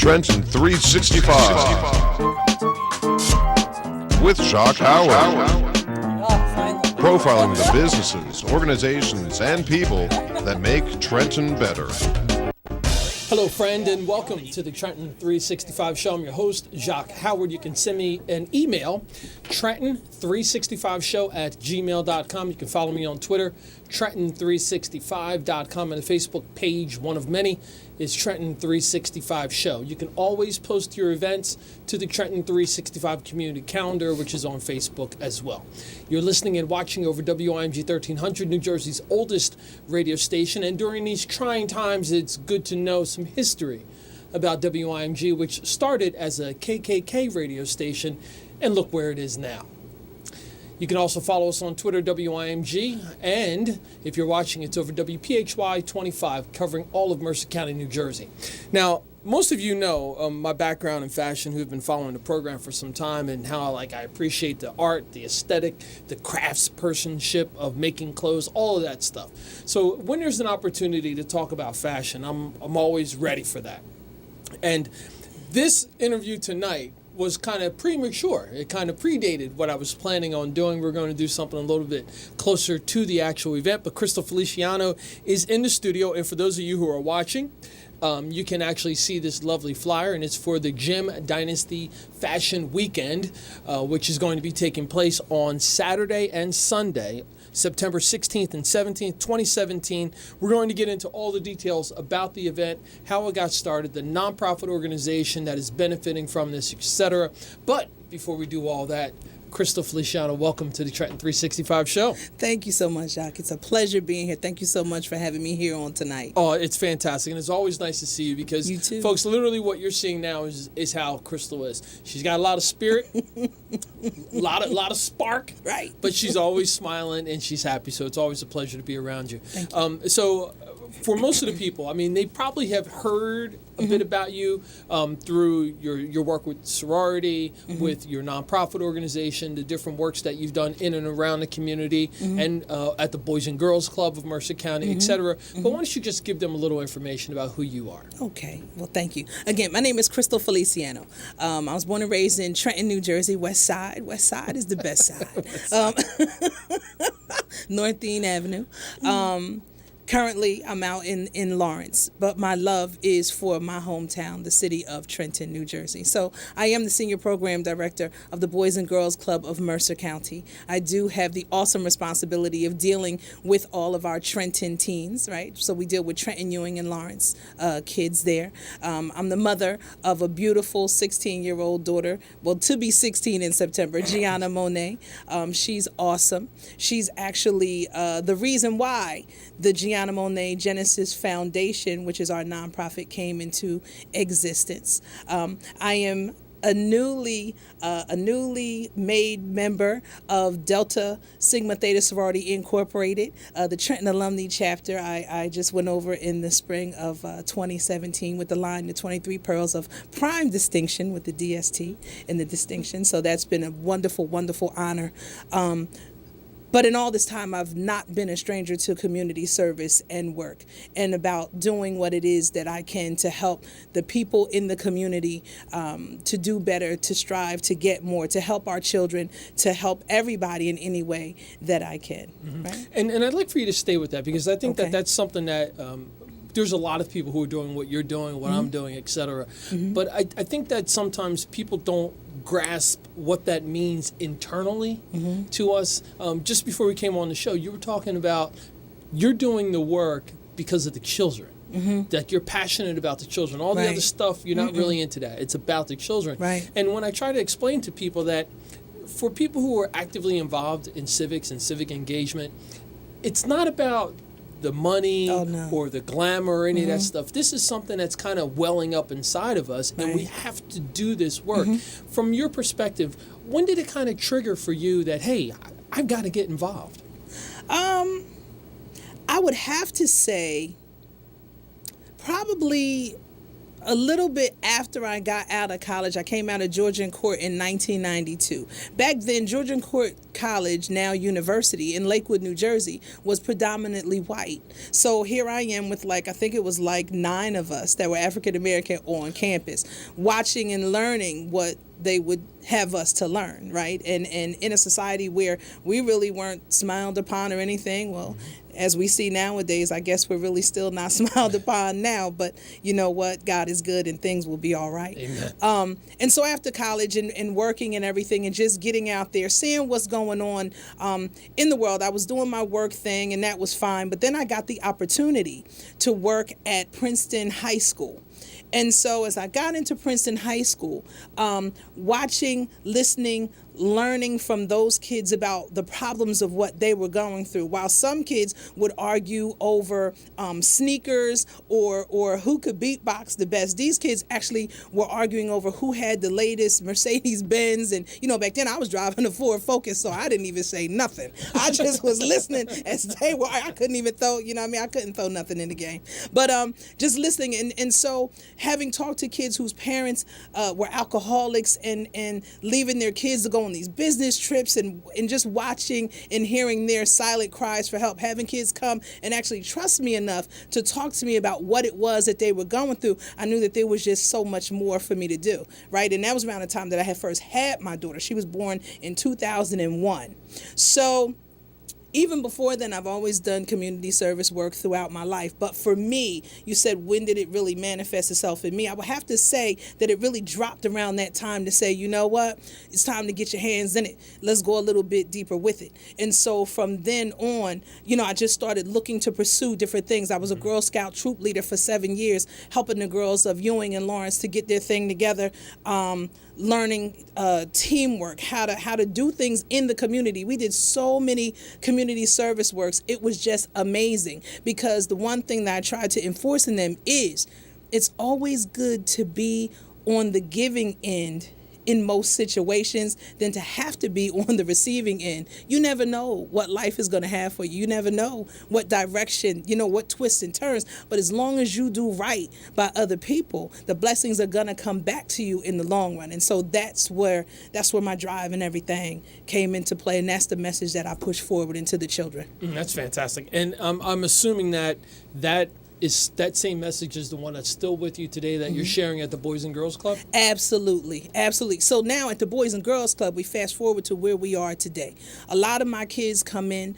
Trenton 365 with Jacque Howard. Profiling the businesses, organizations, and people that make Trenton better. Hello, friend, and welcome to the Trenton 365 show. I'm your host, Jacque Howard. You can send me an email, trenton365show@gmail.com. You can follow me on Twitter, trenton365.com, and the Facebook page, one of many, is Trenton 365 Show. You can always post your events to the Trenton 365 community calendar, which is on Facebook as well. You're listening and watching over WIMG 1300, New Jersey's oldest radio station, and during these trying times, it's good to know some history about WIMG, which started as a KKK radio station, and look where it is now. You can also follow us on Twitter, WIMG, and if you're watching, it's over WPHY 25, covering all of Mercer County, New Jersey. Now, most of you know my background in fashion, who've been following the program for some time, and how I appreciate the art, the aesthetic, the craftspersonship of making clothes, all of that stuff. So when there's an opportunity to talk about fashion, I'm always ready for that. And this interview tonight was kind of premature. It kind of predated what I was planning on doing. We're going to do something a little bit closer to the actual event, but Crystal Feliciano is in the studio, and for those of you who are watching, you can actually see this lovely flyer, and it's for the Gem Dynasty Fashion Weekend, which is going to be taking place on Saturday and Sunday, September 16th and 17th, 2017. We're going to get into all the details about the event, how it got started, the nonprofit organization that is benefiting from this, etc. But before we do all that, Crystal Feliciano, welcome to the Trenton 365 show. Thank you so much, Jacque. It's a pleasure being here. Thank you so much for having me here on tonight. Oh, it's fantastic, and it's always nice to see you because, you too. Folks, literally what you're seeing now is how Crystal is. She's got a lot of spirit, a lot of spark, right? But she's always smiling and she's happy, so it's always a pleasure to be around you. Thank you. So for most of the people, I mean, they probably have heard a bit about you through your work with sorority, with your nonprofit organization, the different works that you've done in and around the community, and at the Boys and Girls Club of Mercer County, etc. But why don't you just give them a little information about who you are? Okay. Well, thank you. Again, my name is Crystal Feliciano. I was born and raised in Trenton, New Jersey, West Side. West Side is the best side. North Dean Avenue. Currently, I'm out in Lawrence, but my love is for my hometown, the city of Trenton, New Jersey. So I am the Senior Program Director of the Boys and Girls Club of Mercer County. I do have the awesome responsibility of dealing with all of our Trenton teens, right? So we deal with Trenton, Ewing, and Lawrence kids there. I'm the mother of a beautiful 16-year-old daughter, well, to be 16 in September, Giayana Monae. She's awesome. She's actually the reason why the Giayana Monae Genesis Foundation, which is our nonprofit, came into existence. I am a newly made member of Delta Sigma Theta Sorority Incorporated, the Trenton Alumni Chapter. I just went over in the spring of 2017 with the line, the 23 Pearls of Prime Distinction, with the DST in the distinction. So that's been a wonderful, wonderful honor. But in all this time, I've not been a stranger to community service and work, and about doing what it is that I can to help the people in the community to do better, to strive, to get more, to help our children, to help everybody in any way that I can. Right? And I'd like for you to stay with that, because I think that's something that there's a lot of people who are doing what you're doing, what I'm doing, et cetera. But I think that sometimes people don't grasp what that means internally to us. Just before we came on the show, you were talking about you're doing the work because of the children. That you're passionate about the children. All the other stuff, you're not really into that. It's about the children. Right. And when I try to explain to people that for people who are actively involved in civics and civic engagement, it's not about the money or the glamour or any of that stuff. This is something that's kind of welling up inside of us, and we have to do this work. From your perspective, when did it kind of trigger for you that, hey, I've got to get involved? I would have to say probably a little bit after I got out of college. I came out of Georgian Court in 1992. Back then, Georgian Court College, now university, in Lakewood, New Jersey, was predominantly white. So here I am with I think it was 9 of us that were African American on campus, watching and learning what they would have us to learn, right? And in a society where we really weren't smiled upon or anything, well, as we see nowadays, I guess we're really still not smiled upon now, but you know what? God is good and things will be all right. Amen. And so after college and working and everything and just getting out there, seeing what's going on in the world, I was doing my work thing and that was fine. But then I got the opportunity to work at Princeton High School. And so as I got into Princeton High School, watching, listening, learning from those kids about the problems of what they were going through. While some kids would argue over sneakers or who could beatbox the best, these kids actually were arguing over who had the latest Mercedes-Benz. And, back then I was driving a Ford Focus, so I didn't even say nothing. I just was listening as they were. I couldn't even throw, I couldn't throw nothing in the game. But just listening. And so having talked to kids whose parents were alcoholics and leaving their kids to go on these business trips and just watching and hearing their silent cries for help, having kids come and actually trust me enough to talk to me about what it was that they were going through, I knew that there was just so much more for me to do, right? And that was around the time that I had first had my daughter. She was born in 2001. So even before then, I've always done community service work throughout my life. But for me, you said, when did it really manifest itself in me? I would have to say that it really dropped around that time to say, you know what? It's time to get your hands in it. Let's go a little bit deeper with it. And so from then on, I just started looking to pursue different things. I was a Girl Scout troop leader for 7 years, helping the girls of Ewing and Lawrence to get their thing together, learning teamwork, how to do things in the community. We did so many community service works. It was just amazing, because the one thing that I tried to enforce in them is it's always good to be on the giving end in most situations than to have to be on the receiving end. You never know what life is going to have for you. You never know what direction, what twists and turns. But as long as you do right by other people, the blessings are going to come back to you in the long run. And so that's where my drive and everything came into play. And that's the message that I push forward into the children. That's fantastic. And I'm assuming that same message is the one that's still with you today that you're sharing at the Boys and Girls Club? Absolutely. So now at the Boys and Girls Club, we fast forward to where we are today. A lot of my kids come in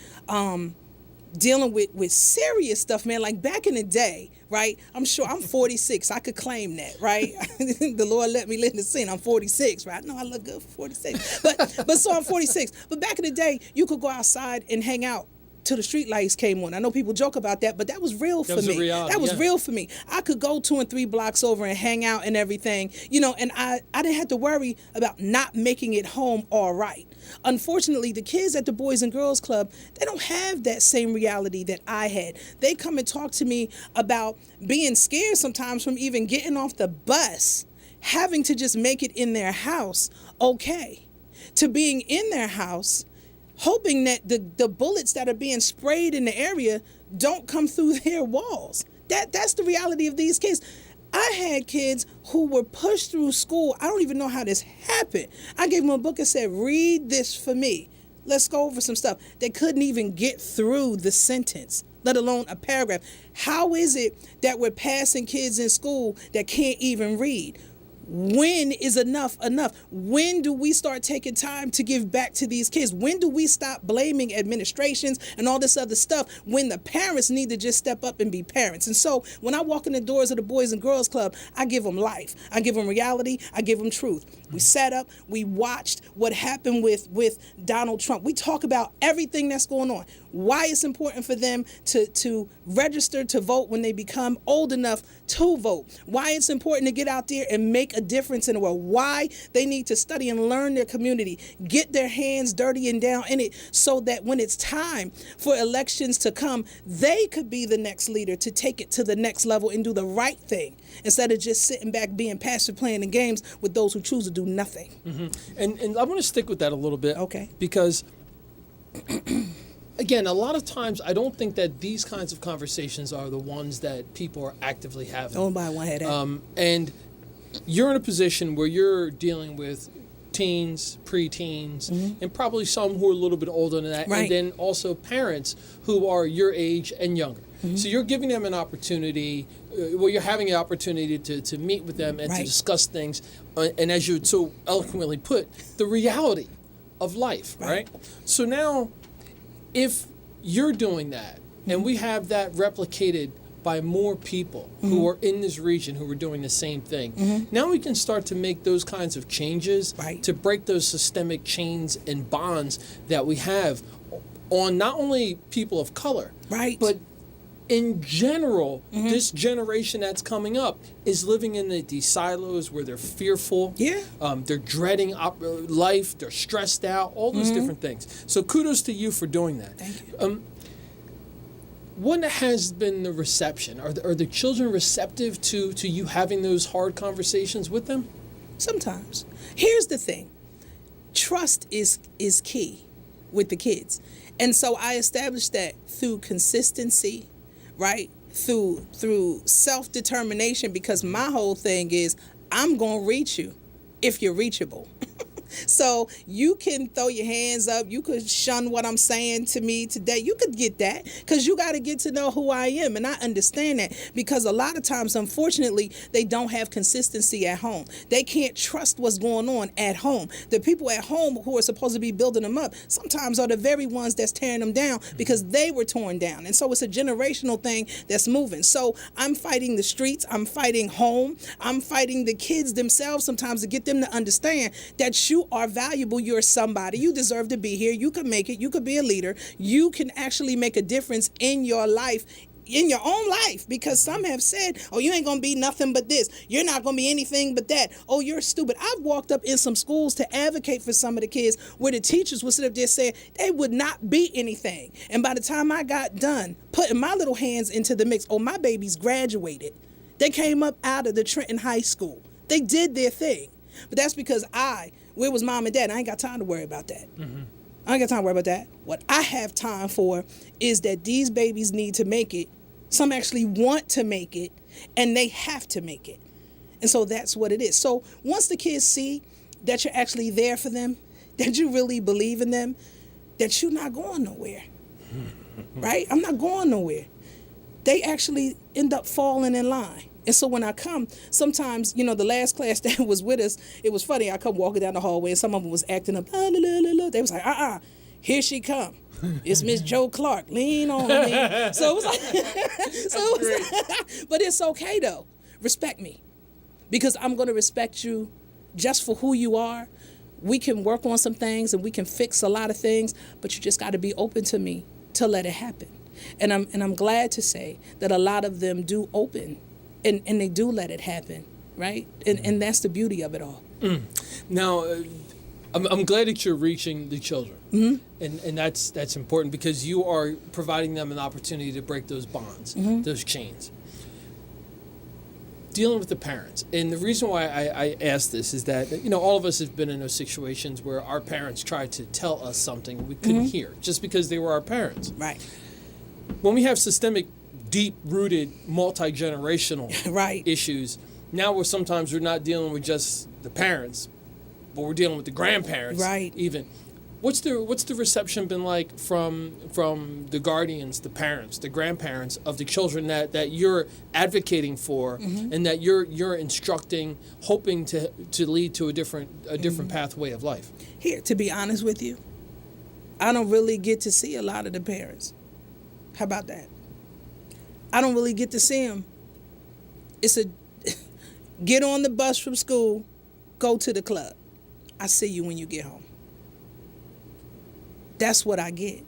dealing with serious stuff, man. Like back in the day, right? I'm 46. I could claim that, right? The Lord let me live in the sin. I'm 46, right? I know I look good for 46. But so I'm 46. But back in the day, you could go outside and hang out till the street lights came on. I know people joke about that, but that was real for me. That was real for me. I could go 2 and 3 blocks over and hang out and everything, and I didn't have to worry about not making it home all right. Unfortunately, the kids at the Boys and Girls Club, they don't have that same reality that I had. They come and talk to me about being scared sometimes from even getting off the bus, having to just make it in their house okay, to being in their house hoping that the bullets that are being sprayed in the area don't come through their walls. That's the reality of these kids. I had kids who were pushed through school. I don't even know how this happened. I gave them a book and said, read this for me. Let's go over some stuff. They couldn't even get through the sentence, let alone a paragraph. How is it that we're passing kids in school that can't even read? When is enough enough? When do we start taking time to give back to these kids? When do we stop blaming administrations and all this other stuff when the parents need to just step up and be parents? And so when I walk in the doors of the Boys and Girls Club, I give them life. I give them reality. I give them truth. We sat up. We watched what happened with Donald Trump. We talk about everything that's going on. Why it's important for them to register to vote when they become old enough to vote. Why it's important to get out there and make a difference in the world. Why they need to study and learn their community, get their hands dirty and down in it so that when it's time for elections to come, they could be the next leader to take it to the next level and do the right thing instead of just sitting back being passive playing the games with those who choose to do nothing. And I want to stick with that a little bit. Okay. Because again, a lot of times I don't think that these kinds of conversations are the ones that people are actively having. Don't buy one head. And you're in a position where you're dealing with teens, preteens, and probably some who are a little bit older than that, Right. and then also parents who are your age and younger. So you're giving them an opportunity, you're having an opportunity to meet with them and to Right. discuss things, and as you so eloquently put, the reality of life, right? So now, if you're doing that, and we have that replicated by more people who are in this region who are doing the same thing, now we can start to make those kinds of changes Right. to break those systemic chains and bonds that we have on not only people of color, Right. but in general, this generation that's coming up is living in these silos where they're fearful. Yeah. They're dreading life. They're stressed out. All those different things. So kudos to you for doing that. Thank you. What has been the reception? Are the children receptive to you having those hard conversations with them? Sometimes. Here's the thing. Trust is key with the kids. And so I established that through consistency, right? Through self-determination, because my whole thing is I'm going to reach you if you're reachable. So you can throw your hands up. You could shun what I'm saying to me today. You could get that because you got to get to know who I am. And I understand that because a lot of times, unfortunately, they don't have consistency at home. They can't trust what's going on at home. The people at home who are supposed to be building them up sometimes are the very ones that's tearing them down because they were torn down. And so it's a generational thing that's moving. So I'm fighting the streets. I'm fighting home. I'm fighting the kids themselves sometimes to get them to understand that you are valuable. You're somebody. You deserve to be here. You can make it. You could be a leader. You can actually make a difference in your life, in your own life, because some have said, oh, you ain't going to be nothing but this. You're not going to be anything but that. Oh, you're stupid. I've walked up in some schools to advocate for some of the kids where the teachers would sit up there saying they would not be anything. And by the time I got done putting my little hands into the mix, oh, my babies graduated. They came up out of the Trenton High School. They did their thing. But that's because where was mom and dad? I ain't got time to worry about that. I ain't got time to worry about that. What I have time for is that these babies need to make it. Some actually want to make it, and they have to make it. And so that's what it is. So once the kids see that you're actually there for them, that you really believe in them, that you're not going nowhere, right? I'm not going nowhere. They actually end up falling in line. And so when I come, sometimes, the last class that was with us, it was funny. I come walking down the hallway and some of them was acting up. La, la, la, la, la. They was like, here she come. It's Miss Joe Clark. Lean on me. So it was like, but it's okay though. Respect me, because I'm going to respect you just for who you are. We can work on some things and we can fix a lot of things, but you just got to be open to me to let it happen. And I'm glad to say that a lot of them do open. And they do let it happen, right? And that's the beauty of it all. Now, I'm glad that you're reaching the children, and that's important because you are providing them an opportunity to break those bonds, those chains. Dealing with the parents, and the reason why I ask this is that all of us have been in those situations where our parents tried to tell us something we couldn't hear just because they were our parents. Right. When we have systemic, deep-rooted, multi-generational right. issues, now we're not dealing with just the parents, but we're dealing with the grandparents. Right. Even. What's the reception been like from the guardians, the parents, the grandparents of the children that you're advocating for and that you're instructing, hoping to lead to a different pathway of life? Here, to be honest with you, I don't really get to see a lot of the parents. How about that? I don't really get to see them. It's get on the bus from school, go to the club. I see you when you get home. That's what I get.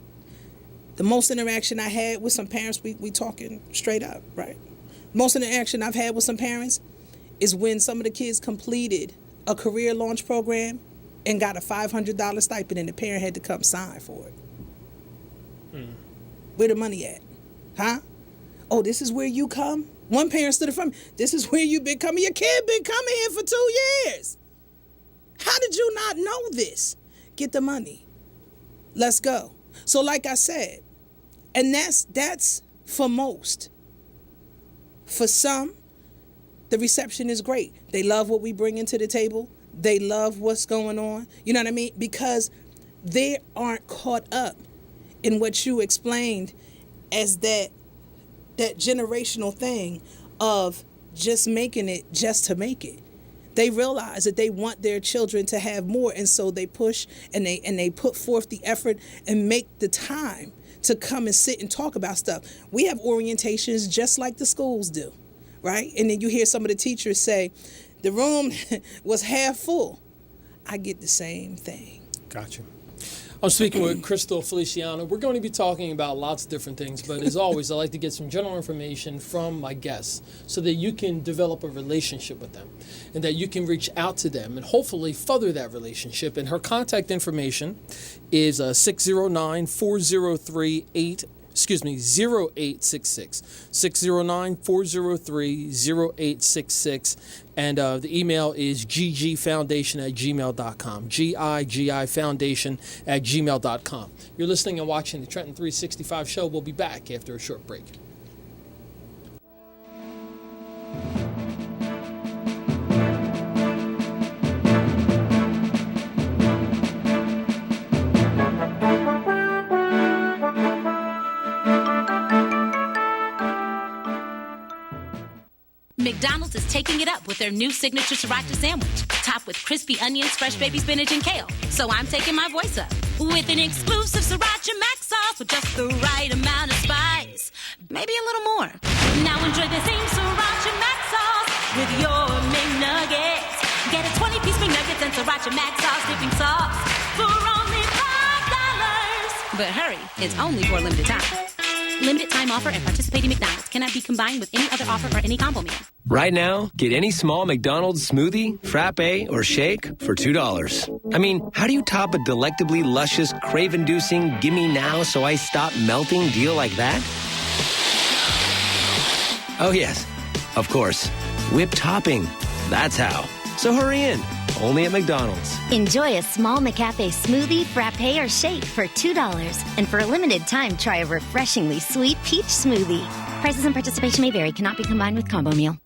The most interaction I had with some parents, we talking straight up, right? Most interaction I've had with some parents is when some of the kids completed a career launch program and got a $500 stipend and the parent had to come sign for it. Where the money at? Huh? Oh, this is where you come? One parent stood in front of me. This is where you've been coming. Your kid been coming here for 2 years. How did you not know this? Get the money. Let's go. So like I said, and that's for most. For some, the reception is great. They love what we bring into the table. They love what's going on. You know what I mean? Because they aren't caught up in what you explained as that generational thing of just making it just to make it. They realize that they want their children to have more, and so they push and they put forth the effort and make the time to come and sit and talk about stuff. We have orientations just like the schools do, right? And then you hear some of the teachers say, the room was half full. I get the same thing. Gotcha. I'm speaking with Crystal Feliciano. We're going to be talking about lots of different things, but as always, I like to get some general information from my guests so that you can develop a relationship with them and that you can reach out to them and hopefully further that relationship. And her contact information is 609-403-0866. 609-403-0866. And the email is ggfoundation@gmail.com. GIGIfoundation@gmail.com. You're listening and watching the Trenton 365 show. We'll be back after a short break. McDonald's is taking it up with their new signature sriracha sandwich, topped with crispy onions, fresh baby spinach, and kale. So I'm taking my voice up with an exclusive sriracha mac sauce with just the right amount of spice, maybe a little more. Now enjoy the same sriracha mac sauce with your McNuggets. Get a 20-piece McNuggets and sriracha mac sauce dipping sauce for only $5. But hurry, it's only for a limited time. Limited time offer at participating McDonald's. Cannot be combined with any other offer or any combo meal. Right now, get any small McDonald's smoothie, frappe, or shake for $2. I mean, how do you top a delectably luscious, crave-inducing, gimme now so I stop melting deal like that? Oh yes, of course, whipped topping. That's how. So hurry in. Only at McDonald's. Enjoy a small McCafe smoothie, frappe, or shake for $2. And for a limited time, try a refreshingly sweet peach smoothie. Prices and participation may vary. Cannot be combined with combo meal.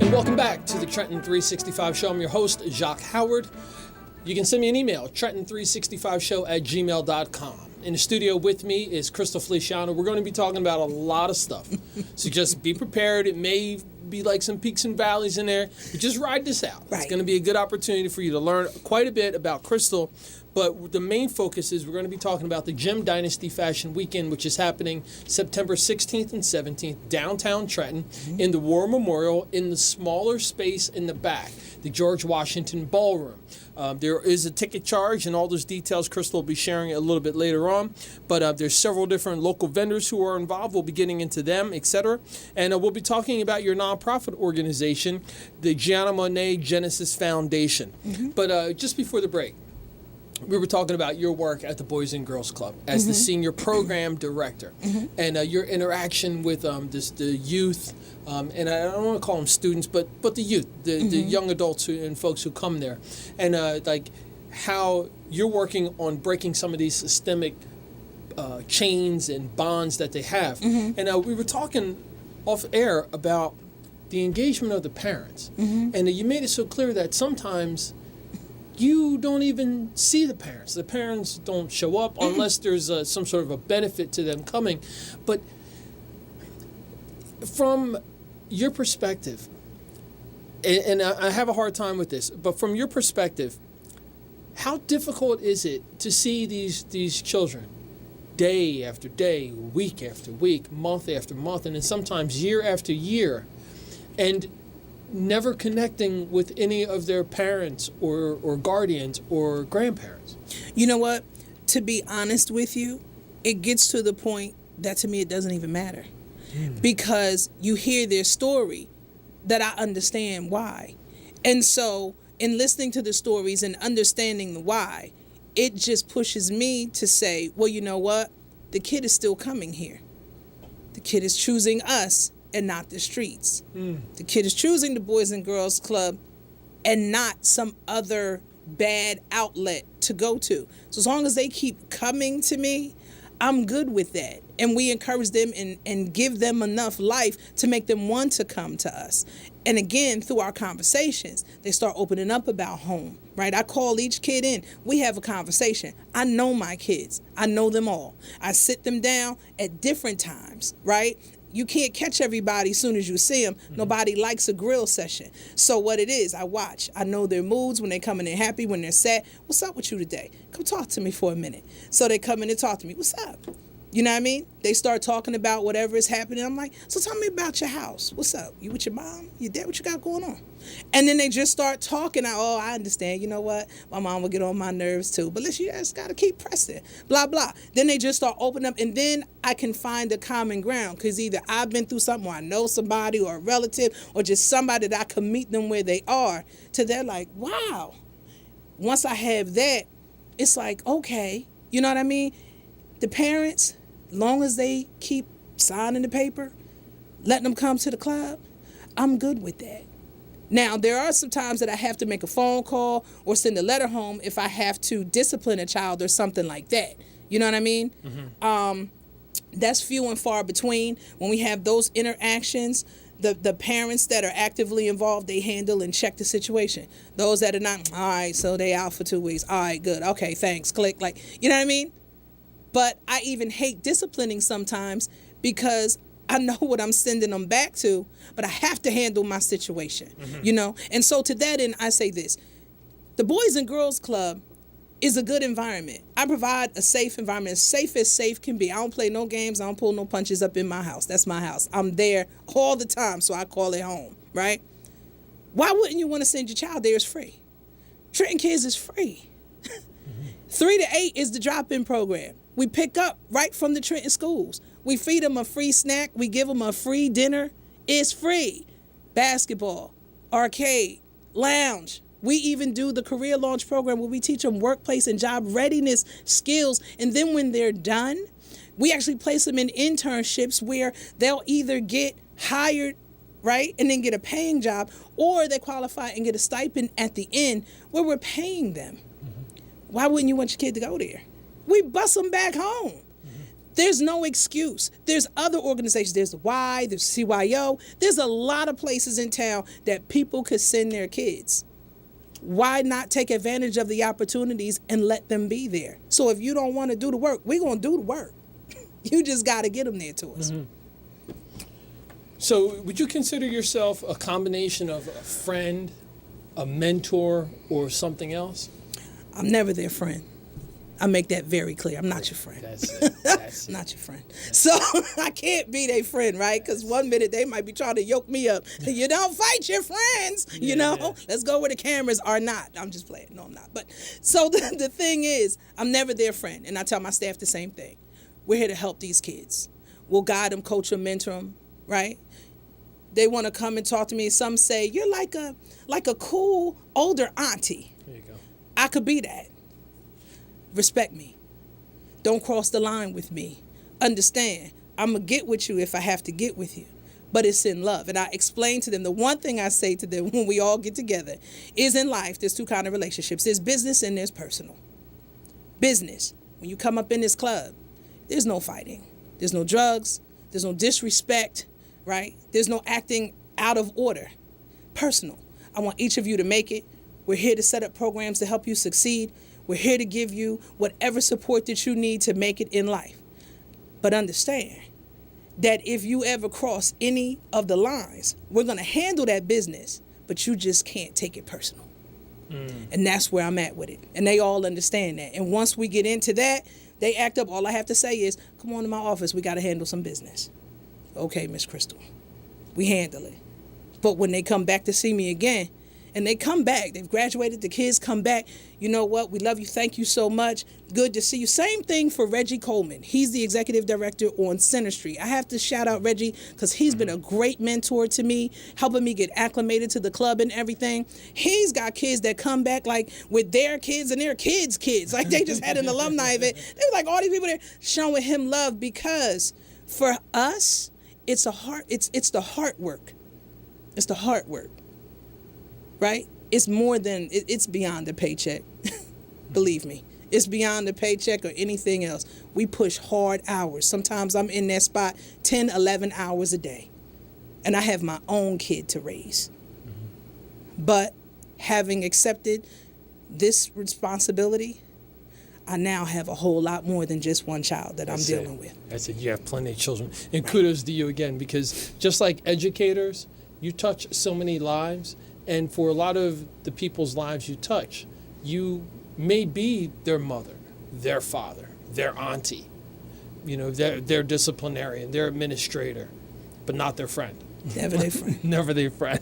And welcome back to the Trenton 365 show. I'm your host, Jacque Howard. You can send me an email, trenton365show@gmail.com. In the studio with me is Crystal Feliciano. We're going to be talking about a lot of stuff. So just be prepared. It may be like some peaks and valleys in there, but just ride this out. Right. It's going to be a good opportunity for you to learn quite a bit about Crystal. But the main focus is we're going to be talking about the Gem Dynasty Fashion Weekend, which is happening September 16th and 17th, downtown Trenton, in the War Memorial, in the smaller space in the back, the George Washington Ballroom. There is a ticket charge, and all those details Crystal will be sharing a little bit later on. But there's several different local vendors who are involved. We'll be getting into them, etc. And we'll be talking about your nonprofit organization, the Giayana Monae Foundation. But just before the break, we were talking about your work at the Boys and Girls Club as the senior program director, and your interaction with the youth, and I don't want to call them students, but the youth, the young adults and folks who come there, and like how you're working on breaking some of these systemic chains and bonds that they have. And we were talking off air about the engagement of the parents, and you made it so clear that sometimes you don't even see the parents. The parents don't show up unless there's some sort of a benefit to them coming. But from your perspective, and I have a hard time with this, but from your perspective, how difficult is it to see these children day after day, week after week, month after month, and then sometimes year after year, and never connecting with any of their parents or guardians or grandparents? You know what? To be honest with you, it gets to the point that to me it doesn't even matter. Because you hear their story that I understand why. And so in listening to the stories and understanding the why, it just pushes me to say, well, you know what? The kid is still coming here. The kid is choosing us and not the streets. The kid is choosing the Boys and Girls Club and not some other bad outlet to go to. So as long as they keep coming to me, I'm good with that. And we encourage them and give them enough life to make them want to come to us. And again, through our conversations, they start opening up about home, right? I call each kid in. We have a conversation. I know my kids. I know them all. I sit them down at different times, right? You can't catch everybody as soon as you see them. Nobody likes a grill session. So what it is, I watch. I know their moods when they come in, they're happy, when they're sad. What's up with you today? Come talk to me for a minute. So they come in and talk to me. What's up? You know what I mean? They start talking about whatever is happening. I'm like, so tell me about your house. What's up? You with your mom? Your dad? What you got going on? And then they just start talking. I understand. You know what? My mom will get on my nerves too. But listen, you just got to keep pressing. Blah, blah. Then they just start opening up. And then I can find a common ground. Because either I've been through something or I know somebody or a relative or just somebody that I can meet them where they are. To they're like, wow. Once I have that, it's like, okay. You know what I mean? The parents, long as they keep signing the paper, letting them come to the club, I'm good with that. Now, there are some times that I have to make a phone call or send a letter home if I have to discipline a child or something like that. You know what I mean? That's few and far between. When we have those interactions, the parents that are actively involved, they handle and check the situation. Those that are not, all right, so they out for 2 weeks. All right, good. Okay, thanks. Click. Like, you know what I mean? But I even hate disciplining sometimes because I know what I'm sending them back to, but I have to handle my situation, you know? And so to that end, I say this. The Boys and Girls Club is a good environment. I provide a safe environment, as safe can be. I don't play no games. I don't pull no punches up in my house. That's my house. I'm there all the time, so I call it home, right? Why wouldn't you want to send your child there? It's free. Trenton Kids is free. 3 to 8 is the drop-in program. We pick up right from the Trenton schools. We feed them a free snack. We give them a free dinner. It's free. Basketball, arcade, lounge. We even do the career launch program where we teach them workplace and job readiness skills. And then when they're done, we actually place them in internships where they'll either get hired, right, and then get a paying job, or they qualify and get a stipend at the end where we're paying them. Why wouldn't you want your kid to go there? We bus them back home. There's no excuse. There's other organizations. There's the Y, there's CYO. There's a lot of places in town that people could send their kids. Why not take advantage of the opportunities and let them be there? So if you don't want to do the work, we're going to do the work. You just got to get them there to us. So would you consider yourself a combination of a friend, a mentor, or something else? I'm never their friend. I make that very clear. I'm not your friend. That's it. That's it. Not your friend. So I can't be their friend, right? Because one minute they might be trying to yoke me up. You don't fight your friends, you know? Yeah. Let's go where the cameras are not. I'm just playing. No, I'm not. But so the thing is, I'm never their friend. And I tell my staff the same thing. We're here to help these kids. We'll guide them, coach them, mentor them, right? They want to come and talk to me. Some say, you're like a cool older auntie. There you go. I could be that. Respect me. Don't cross the line with me. Understand, I'm going to get with you if I have to get with you. But it's in love. And I explain to them, the one thing I say to them when we all get together is in life, there's two kinds of relationships. There's business and there's personal. Business, when you come up in this club, there's no fighting. There's no drugs. There's no disrespect, right? There's no acting out of order. Personal, I want each of you to make it. We're here to set up programs to help you succeed. We're here to give you whatever support that you need to make it in life. But understand that if you ever cross any of the lines, we're going to handle that business, but you just can't take it personal. And that's where I'm at with it. And they all understand that. And once we get into that, they act up. All I have to say is, come on to my office. We got to handle some business. Okay, Miss Crystal. We handle it. But when they come back to see me again, and they come back, they've graduated, the kids come back, you know what, we love you, thank you so much, good to see you. Same thing for Reggie Coleman. He's the executive director on Center Street. I have to shout out Reggie because he's been a great mentor to me, helping me get acclimated to the club and everything. He's got kids that come back like with their kids and their kids' kids. Like they just had an alumni event. They were like all these people there showing him love because for us, it's the heart work. It's the hard work, right? It's more than, it's beyond the paycheck. Believe me. It's beyond the paycheck or anything else. We push hard hours. Sometimes I'm in that spot 10, 11 hours a day. And I have my own kid to raise. But having accepted this responsibility, I now have a whole lot more than just one child that I'm dealing with. That's it. You have plenty of children. And kudos to you again, because just like educators, you touch so many lives. And for a lot of the people's lives you touch, you may be their mother, their father, their auntie, their disciplinarian, their administrator, but not their friend. Never their friend. Never their friend.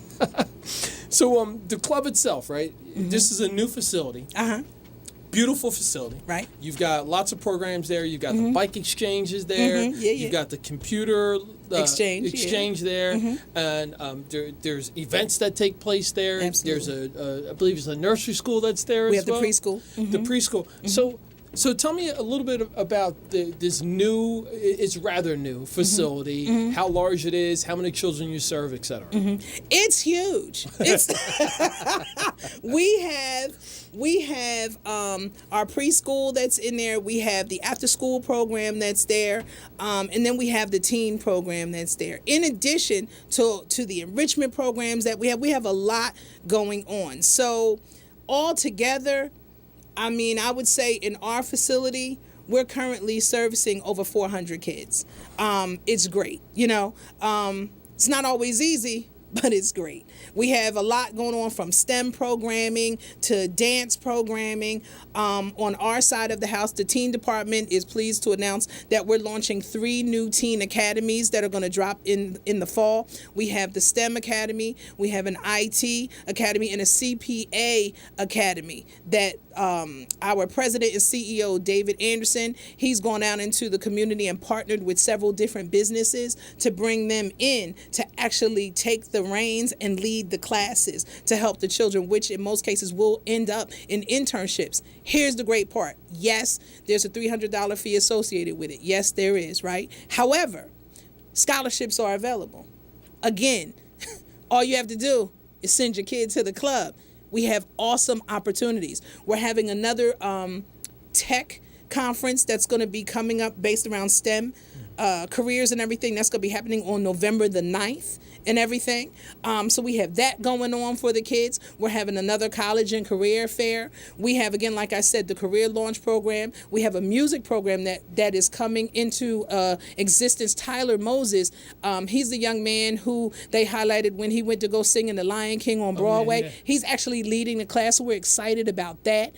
So the club itself, right? Mm-hmm. This is a new facility. Uh-huh. Beautiful facility. Right. You've got lots of programs there. You've got the bike exchanges there. Mm-hmm. Yeah, You've got the computer exchange there. Mm-hmm. And there's events that take place there. Absolutely. There's I believe it's a nursery school that's there we as well. We have the preschool. Mm-hmm. The preschool. Mm-hmm. So tell me a little bit about this new, it's rather new facility, Mm-hmm. how large it is, how many children you serve, et cetera. Mm-hmm. It's huge. It's we have our preschool that's in there. We have the after school program that's there, and then we have the teen program that's there. In addition to the enrichment programs that we have a lot going on. So all together, I mean, I would say in our facility, we're currently servicing over 400 kids. It's great, It's not always easy, but it's great. We have a lot going on, from STEM programming to dance programming. On our side of the house, the teen department is pleased to announce that we're launching 3 new teen academies that are going to drop in the fall. We have the STEM Academy, we have an IT Academy, and a CPA Academy that our president and CEO, David Anderson, he's gone out into the community and partnered with several different businesses to bring them in to actually take the reins and lead the classes to help the children, which in most cases will end up in internships. Here's the great part. Yes, there's a $300 fee associated with it. Yes, there is, right? However, scholarships are available. Again, all you have to do is send your kid to the club. We have awesome opportunities. We're having another tech conference that's going to be coming up based around STEM careers and everything. That's going to be happening on November the 9th and everything. So we have that going on for the kids. We're having another college and career fair. We have, again, like I said, the career launch program. We have a music program that is coming into existence. Tyler Moses, he's the young man who they highlighted when he went to go sing in The Lion King on Broadway. Yeah. He's actually leading the class, so we're excited about that.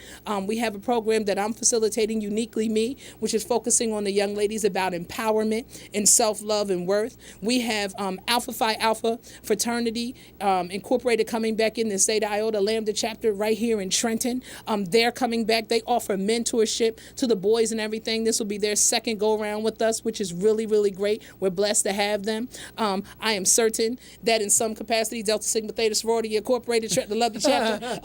We have a program that I'm facilitating, Uniquely Me, which is focusing on the young ladies about empowerment and self-love and worth. We have Alpha Phi Alpha Fraternity Incorporated coming back in the Zeta Iota Lambda chapter right here in Trenton. They're coming back. They offer mentorship to the boys and everything. This will be their second go-around with us, which is really, really great. We're blessed to have them. I am certain that in some capacity, Delta Sigma Theta Sorority Incorporated, the Lambda chapter,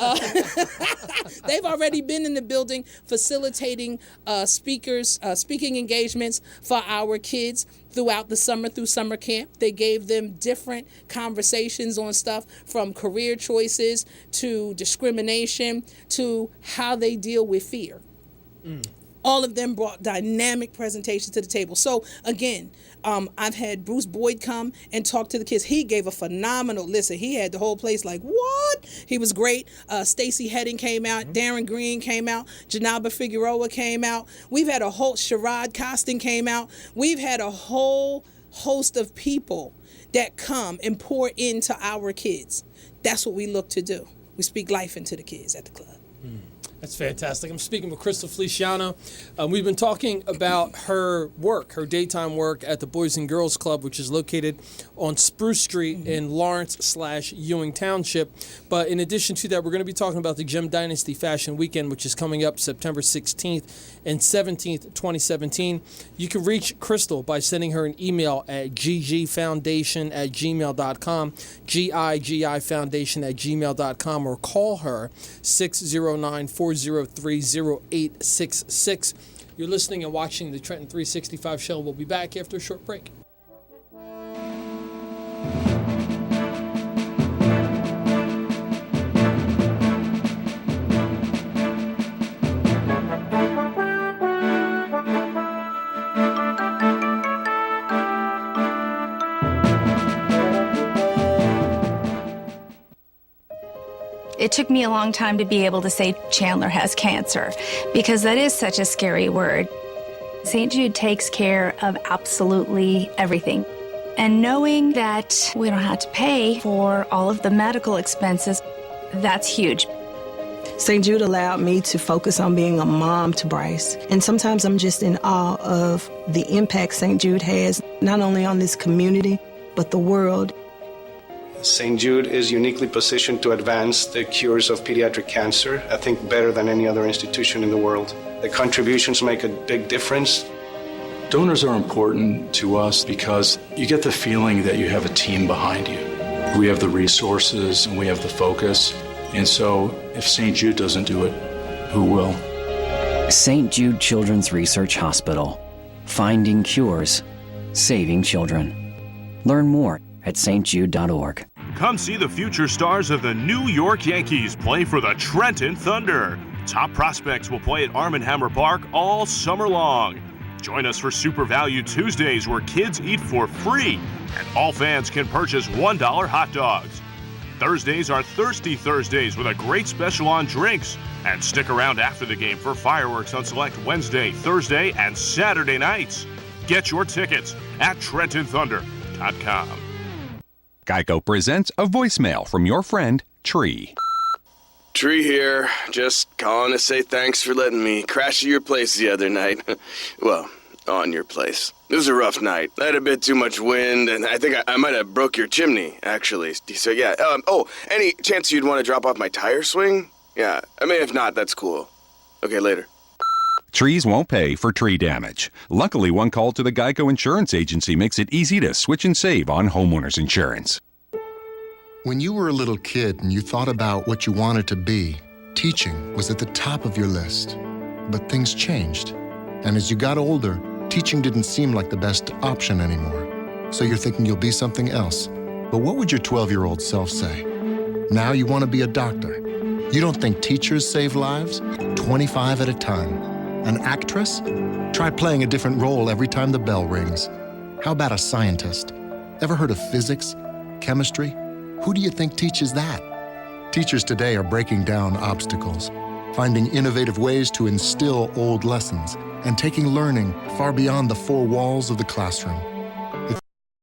they've already been in the building facilitating speaking engagements for our kids throughout the summer, through summer camp. They gave them different conversations on stuff from career choices to discrimination to how they deal with fear. All of them brought dynamic presentations to the table. So again, I've had Bruce Boyd come and talk to the kids. He gave a phenomenal, listen, he had the whole place like, what? He was great. Stacey Hedding came out. Darren Green came out. Janaba Figueroa came out. We've had a whole, Sherrod Costin came out. We've had a whole host of people that come and pour into our kids. That's what we look to do. We speak life into the kids at the club. That's fantastic. I'm speaking with Crystal Feliciano. We've been talking about her work, her daytime work at the Boys and Girls Club, which is located on Spruce Street in Lawrence/Ewing Township. But in addition to that, we're going to be talking about the Gem Dynasty Fashion Weekend, which is coming up September 16th and 17th, 2017. You can reach Crystal by sending her an email at ggfoundation@gmail.com, gigifoundation@gmail.com, or call her 609-403-0866. You're listening and watching the Trenton 365 show. We'll be back after a short break. It took me a long time to be able to say Chandler has cancer, because that is such a scary word. St. Jude takes care of absolutely everything. And knowing that we don't have to pay for all of the medical expenses, that's huge. St. Jude allowed me to focus on being a mom to Bryce. And sometimes I'm just in awe of the impact St. Jude has, not only on this community, but the world. St. Jude is uniquely positioned to advance the cures of pediatric cancer, I think better than any other institution in the world. The contributions make a big difference. Donors are important to us because you get the feeling that you have a team behind you. We have the resources and we have the focus. And so if St. Jude doesn't do it, who will? St. Jude Children's Research Hospital. Finding cures. Saving children. Learn more at stjude.org. Come see the future stars of the New York Yankees play for the Trenton Thunder. Top prospects will play at Arm & Hammer Park all summer long. Join us for Super Value Tuesdays, where kids eat for free and all fans can purchase $1 hot dogs. Thursdays are Thirsty Thursdays with a great special on drinks. And stick around after the game for fireworks on select Wednesday, Thursday, and Saturday nights. Get your tickets at TrentonThunder.com. Geico presents a voicemail from your friend, Tree. Tree here, just calling to say thanks for letting me crash at your place the other night. Well, on your place. It was a rough night. I had a bit too much wind, and I think I might have broke your chimney, actually. So yeah, any chance you'd want to drop off my tire swing? Yeah, I mean, if not, that's cool. Okay, later. Trees won't pay for tree damage. Luckily, one call to the Geico Insurance Agency makes it easy to switch and save on homeowners insurance. When you were a little kid and you thought about what you wanted to be, teaching was at the top of your list. But things changed. And as you got older, teaching didn't seem like the best option anymore. So you're thinking you'll be something else. But what would your 12-year-old self say? Now you want to be a doctor. You don't think teachers save lives? 25 at a time. An actress? Try playing a different role every time the bell rings. How about a scientist? Ever heard of physics? Chemistry? Who do you think teaches that? Teachers today are breaking down obstacles, finding innovative ways to instill old lessons, and taking learning far beyond the four walls of the classroom.